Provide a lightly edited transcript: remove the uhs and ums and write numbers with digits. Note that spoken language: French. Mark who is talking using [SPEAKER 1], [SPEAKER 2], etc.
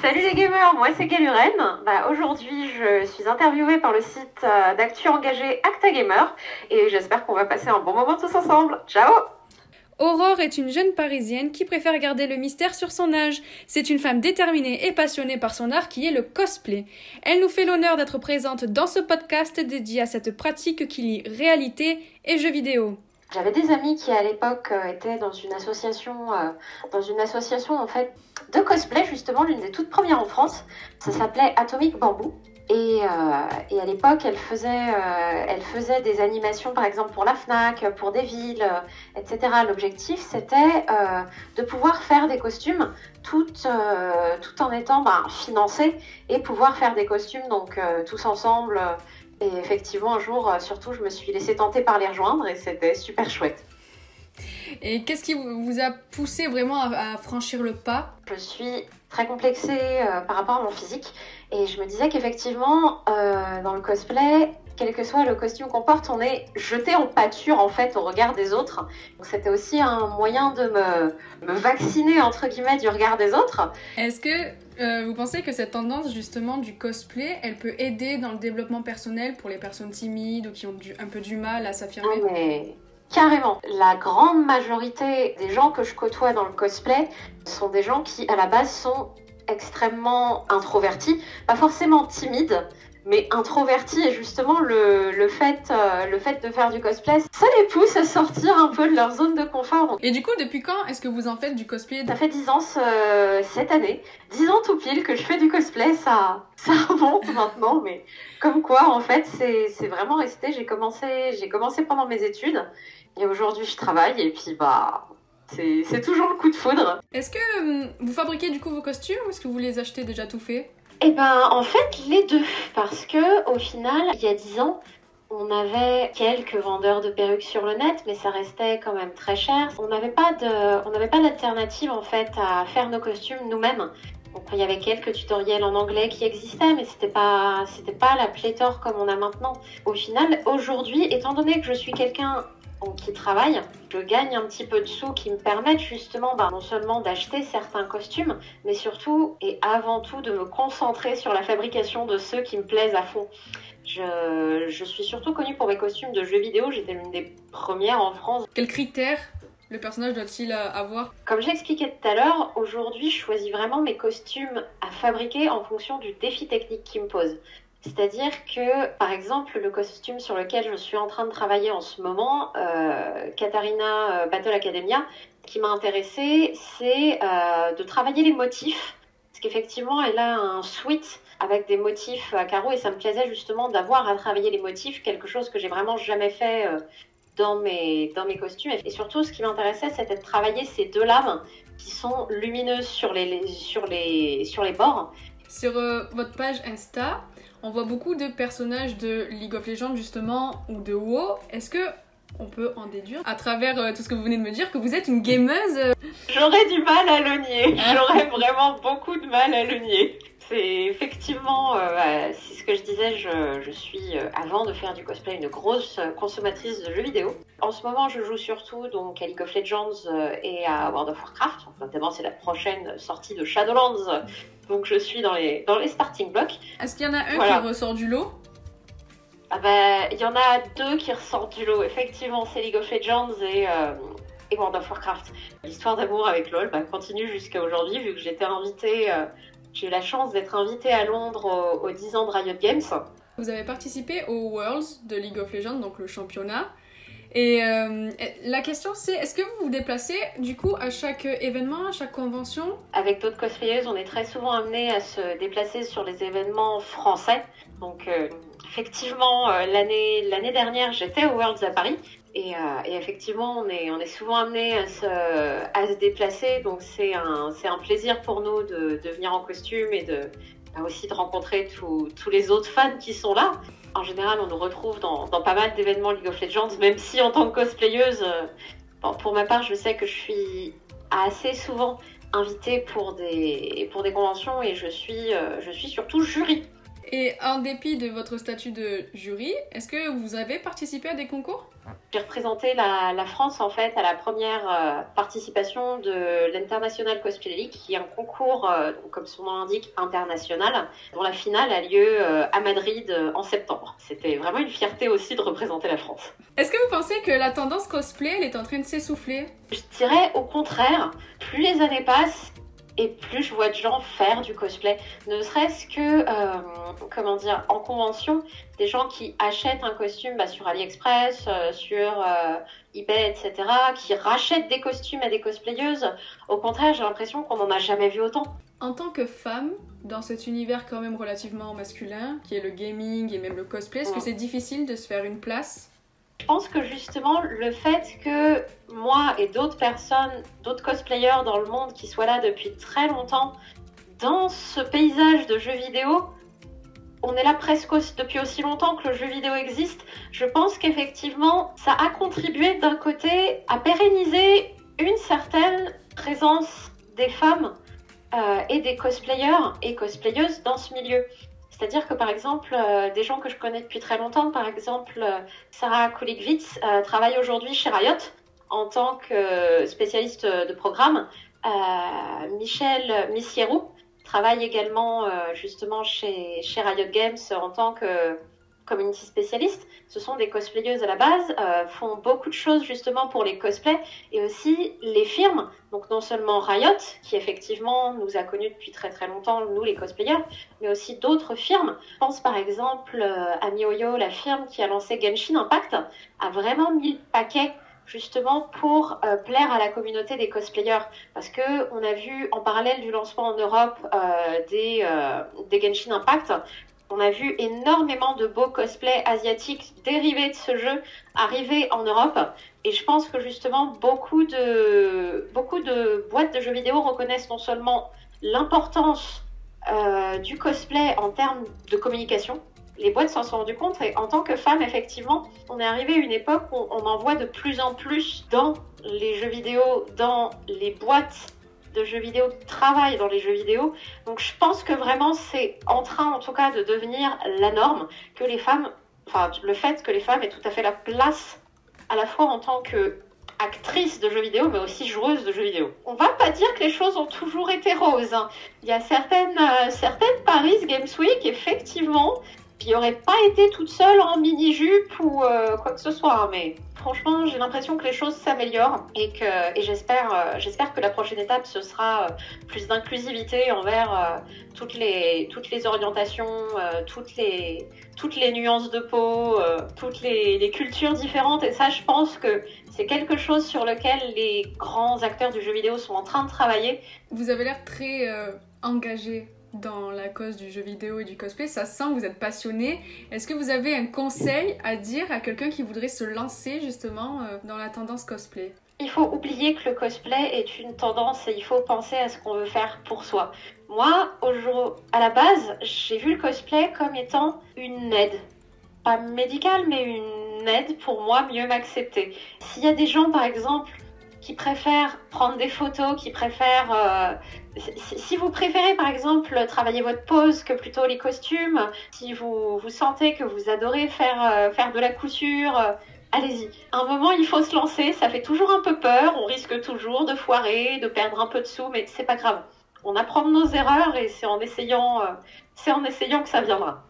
[SPEAKER 1] Salut les gamers, moi c'est Galuren. Aujourd'hui je suis interviewée par le site d'actu engagé ActaGamer et j'espère qu'on va passer un bon moment tous ensemble. Ciao!
[SPEAKER 2] Aurore est une jeune parisienne qui préfère garder le mystère sur son âge. C'est une femme déterminée et passionnée par son art qui est le cosplay. Elle nous fait l'honneur d'être présente dans ce podcast dédié à cette pratique qui lie réalité et jeux vidéo.
[SPEAKER 1] J'avais des amis qui à l'époque étaient dans une association en fait de cosplay, justement l'une des toutes premières en France. Ça s'appelait Atomic Bamboo. Et à l'époque, elle faisait des animations, par exemple pour la Fnac, pour des villes, etc. L'objectif, c'était de pouvoir faire des costumes tout en étant financés et pouvoir faire des costumes donc tous ensemble. Et effectivement, un jour, surtout, je me suis laissée tenter par les rejoindre et c'était super chouette.
[SPEAKER 2] Et qu'est-ce qui vous a poussé vraiment à franchir le pas?
[SPEAKER 1] Je suis très complexée par rapport à mon physique et je me disais qu'effectivement, dans le cosplay, quel que soit le costume qu'on porte, on est jeté en pâture en fait au regard des autres. Donc c'était aussi un moyen de me vacciner entre guillemets du regard des autres.
[SPEAKER 2] Est-ce que vous pensez que cette tendance justement du cosplay, elle peut aider dans le développement personnel pour les personnes timides ou qui ont un peu du mal à s'affirmer?
[SPEAKER 1] Mais carrément. La grande majorité des gens que je côtoie dans le cosplay sont des gens qui, à la base, sont extrêmement introvertis, pas forcément timides, mais introvertis. Et justement, le fait de faire du cosplay, ça les pousse à sortir un peu de leur zone de confort.
[SPEAKER 2] Et du coup, depuis quand est-ce que vous en faites du cosplay?
[SPEAKER 1] Ça fait 10 ans cette année. 10 ans tout pile que je fais du cosplay, ça remonte maintenant, mais comme quoi, en fait, c'est vraiment resté. J'ai commencé pendant mes études. Et aujourd'hui, je travaille et puis c'est toujours le coup de foudre.
[SPEAKER 2] Est-ce que vous fabriquez du coup vos costumes ou est-ce que vous les achetez déjà tout faits?
[SPEAKER 1] En fait, les deux. Parce que au final, il y a 10 ans, on avait quelques vendeurs de perruques sur le net, mais ça restait quand même très cher. On n'avait pas d'alternative en fait à faire nos costumes nous-mêmes. Donc il y avait quelques tutoriels en anglais qui existaient, mais c'était pas la pléthore comme on a maintenant. Au final, aujourd'hui, étant donné que je suis quelqu'un qui travaille, je gagne un petit peu de sous qui me permettent justement non seulement d'acheter certains costumes, mais surtout et avant tout de me concentrer sur la fabrication de ceux qui me plaisent à fond. Je suis surtout connue pour mes costumes de jeux vidéo, j'étais l'une des premières en France.
[SPEAKER 2] Quels critères le personnage doit-il avoir?
[SPEAKER 1] Comme j'ai expliqué tout à l'heure, aujourd'hui je choisis vraiment mes costumes à fabriquer en fonction du défi technique qu'ils me posent. C'est-à-dire que, par exemple, le costume sur lequel je suis en train de travailler en ce moment, Katarina Battle Academia, ce qui m'a intéressée, c'est de travailler les motifs. Parce qu'effectivement, elle a un suite avec des motifs à carreaux et ça me plaisait justement d'avoir à travailler les motifs, quelque chose que j'ai vraiment jamais fait dans mes costumes. Et surtout, ce qui m'intéressait, c'était de travailler ces deux lames qui sont lumineuses sur les bords.
[SPEAKER 2] Sur votre page Insta, on voit beaucoup de personnages de League of Legends justement ou de WoW. Est-ce que on peut en déduire à travers tout ce que vous venez de me dire que vous êtes une gameuse?
[SPEAKER 1] J'aurais du mal à le nier. J'aurais vraiment beaucoup de mal à le nier. C'est effectivement, c'est ce que je disais, je suis, avant de faire du cosplay, une grosse consommatrice de jeux vidéo. En ce moment, je joue surtout donc à League of Legends et à World of Warcraft. Notamment, c'est la prochaine sortie de Shadowlands. Donc, je suis dans les starting blocks.
[SPEAKER 2] Est-ce qu'il y en a un qui ressort du lot?
[SPEAKER 1] Il y en a deux qui ressortent du lot. Effectivement, c'est League of Legends et World of Warcraft. L'histoire d'amour avec LoL continue jusqu'à aujourd'hui, vu que j'étais invitée... J'ai eu la chance d'être invitée à Londres aux 10 ans de Riot Games.
[SPEAKER 2] Vous avez participé aux Worlds de League of Legends, donc le championnat. Et la question c'est, est-ce que vous vous déplacez du coup à chaque événement, à chaque convention?
[SPEAKER 1] Avec d'autres cosplayeuses, on est très souvent amenés à se déplacer sur les événements français. Donc effectivement, l'année dernière, j'étais aux Worlds à Paris. Et effectivement, on est souvent amenés à se déplacer, donc c'est un plaisir pour nous de venir en costume et aussi de rencontrer tous les autres fans qui sont là. En général, on nous retrouve dans pas mal d'événements League of Legends, même si en tant que cosplayeuse, pour ma part, je sais que je suis assez souvent invitée pour des conventions et je suis surtout jury.
[SPEAKER 2] Et en dépit de votre statut de jury, est-ce que vous avez participé à des concours?
[SPEAKER 1] J'ai représenté la France en fait à la première participation de l'International Cosplay League, qui est un concours, comme son nom l'indique, international, dont la finale a lieu à Madrid en septembre. C'était vraiment une fierté aussi de représenter la France.
[SPEAKER 2] Est-ce que vous pensez que la tendance cosplay elle est en train de s'essouffler?
[SPEAKER 1] Je dirais au contraire, plus les années passent, et plus je vois de gens faire du cosplay, ne serait-ce que, en convention, des gens qui achètent un costume sur AliExpress, sur eBay, etc., qui rachètent des costumes à des cosplayeuses. Au contraire, j'ai l'impression qu'on n'en a jamais vu autant.
[SPEAKER 2] En tant que femme, dans cet univers quand même relativement masculin, qui est le gaming et même le cosplay, est-ce que c'est difficile de se faire une place?
[SPEAKER 1] Je pense que justement, le fait que moi et d'autres personnes, d'autres cosplayers dans le monde qui soient là depuis très longtemps, dans ce paysage de jeux vidéo, on est là presque depuis aussi longtemps que le jeu vidéo existe, je pense qu'effectivement, ça a contribué d'un côté à pérenniser une certaine présence des femmes et des cosplayers et cosplayeuses dans ce milieu. C'est-à-dire que par exemple, des gens que je connais depuis très longtemps, par exemple Sarah Kuligwitz travaille aujourd'hui chez Riot en tant que spécialiste de programme. Michel Missierou travaille également justement chez Riot Games en tant que community spécialiste. Ce sont des cosplayeuses à la base, font beaucoup de choses justement pour les cosplays et aussi les firmes. Donc non seulement Riot, qui effectivement nous a connus depuis très très longtemps, nous les cosplayers, mais aussi d'autres firmes. Je pense par exemple à MiHoYo, la firme qui a lancé Genshin Impact, a vraiment mis le paquet justement pour plaire à la communauté des cosplayers. Parce que on a vu en parallèle du lancement en Europe des Genshin Impact, on a vu énormément de beaux cosplays asiatiques dérivés de ce jeu arriver en Europe. Et je pense que justement, beaucoup de boîtes de jeux vidéo reconnaissent non seulement l'importance du cosplay en termes de communication. Les boîtes s'en sont rendues compte et en tant que femme, effectivement, on est arrivé à une époque où on en voit de plus en plus dans les jeux vidéo, dans les boîtes de jeux vidéo qui travaillent dans les jeux vidéo. Donc je pense que vraiment c'est en train en tout cas de devenir la norme, que les femmes, enfin le fait que les femmes aient tout à fait la place à la fois en tant que actrice de jeux vidéo mais aussi joueuse de jeux vidéo. On va pas dire que les choses ont toujours été roses, hein. Il y a certaines Paris Games Week effectivement qui n'auraient pas été toute seule en mini-jupe ou quoi que ce soit, hein, mais franchement, j'ai l'impression que les choses s'améliorent et j'espère que la prochaine étape, ce sera plus d'inclusivité envers toutes les orientations, toutes les nuances de peau, toutes les cultures différentes. Et ça, je pense que c'est quelque chose sur lequel les grands acteurs du jeu vidéo sont en train de travailler.
[SPEAKER 2] Vous avez l'air très engagé dans la cause du jeu vidéo et du cosplay, ça sent que vous êtes passionné. Est-ce que vous avez un conseil à dire à quelqu'un qui voudrait se lancer justement dans la tendance cosplay?
[SPEAKER 1] Il faut oublier que le cosplay est une tendance et il faut penser à ce qu'on veut faire pour soi. Moi, à la base, j'ai vu le cosplay comme étant une aide. Pas médicale, mais une aide pour moi mieux m'accepter. S'il y a des gens, par exemple, qui préfèrent prendre des photos, qui préfèrent... si vous préférez par exemple travailler votre pose que plutôt les costumes, si vous sentez que vous adorez faire de la couture, allez-y. À un moment, il faut se lancer, ça fait toujours un peu peur, on risque toujours de foirer, de perdre un peu de sous, mais c'est pas grave. On apprend de nos erreurs et c'est en essayant que ça viendra.